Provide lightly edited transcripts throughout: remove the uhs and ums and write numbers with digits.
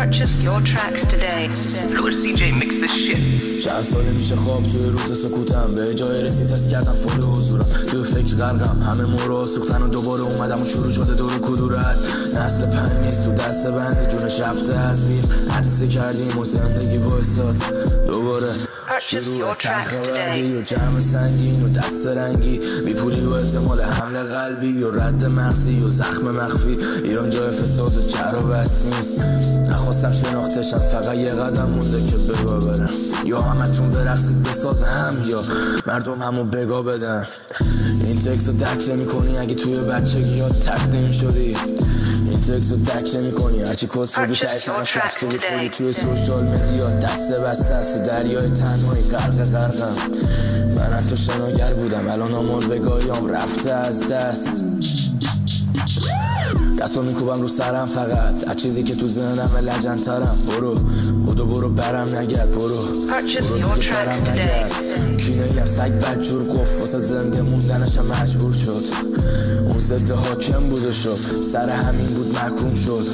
Purchase your tracks today. Lord CJ mix this shit. چند ساله میشه خواب توی روز سکوتم، به جای رسید حس کردم فول حضورم، توی فکر غرقم، همه مورا سوختن و دوباره اومدم و شروع شده دور کدورت. نسل پنج نیست تو دست بند، جونش رفته از بیر، حدثه کردیم و زندگی وایساد دوباره شروع تنخوردی و جمع سنگین و دست رنگی، بیپولی و احتمال حمله قلبی و رد مغزی و زخم مخفی. ایران جای فساد و جر و بس نیست، نخواستم شناختشم، فقط یه قدم مونده که بگا برم، یا همتون برقصید بساز هم یا مردم همو بگا بدن. این تکس رو درک نمی کنی اگه توی بچگی ها تک نمی شدی، این تکس رو درک نمی کنی هرچی کس بگی تایشنش رفته بخوری توی سوشال مدیا، دست بسته است تو دریای تنهایی غرقم. من حتی شناگر بودم، الان آمار بگاهیام رفته از دست، دستو میکوبم رو سرم فقط از چیزی که تو ذهنم لجن‌ترم. برو برم نگرد، برو دیگه برم نگرد. کینه‌ایم سگ بدجور گفت واسه زنده موندنشم مجبور شد، اون ضد حاکم بود و شد سر همین بود محکوم شد.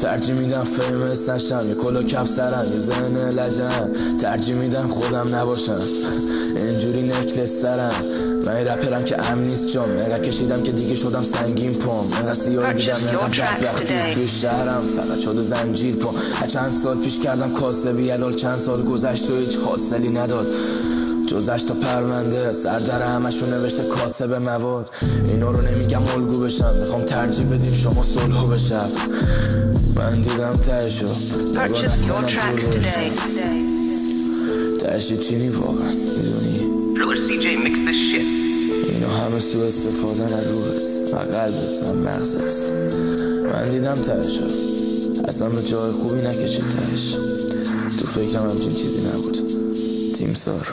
ترجیح میدم فیمس نشم، یه کلا کپ سرم، یه ذهن لجن، ترجیح میدم خودم نباشم اینجوری نکلس سرم. من این رپرم که امن نیست جام، اینقدر کشیدم که دیگه شدم سنگین پام، اینقدر سیاه دیدم اینقدر بدبختی توی شهرم فقط شده زنجیر پام. چند سال پیش کردم کاسبی، الان چند سال گذشت و هیچ حاصلی نداد جزش تا پرونده، سر در همشون نوشته کاسب مواد. اینا رو نمیگم الگو بشم، میخوام ترجیح بدیم شما صلحو بشم. من دیدم تهشو نگاه نکنم دور بشم، تهش چینی واقعا میدونی. Lord CJ mix this shit. اینا همه سو استفاده از روحت و قلبت و مغزت. من دیدم تهشو، اصلا به جای خوبی نکشید تهش، تو فکرم همچین چیزی نبود. تیمسار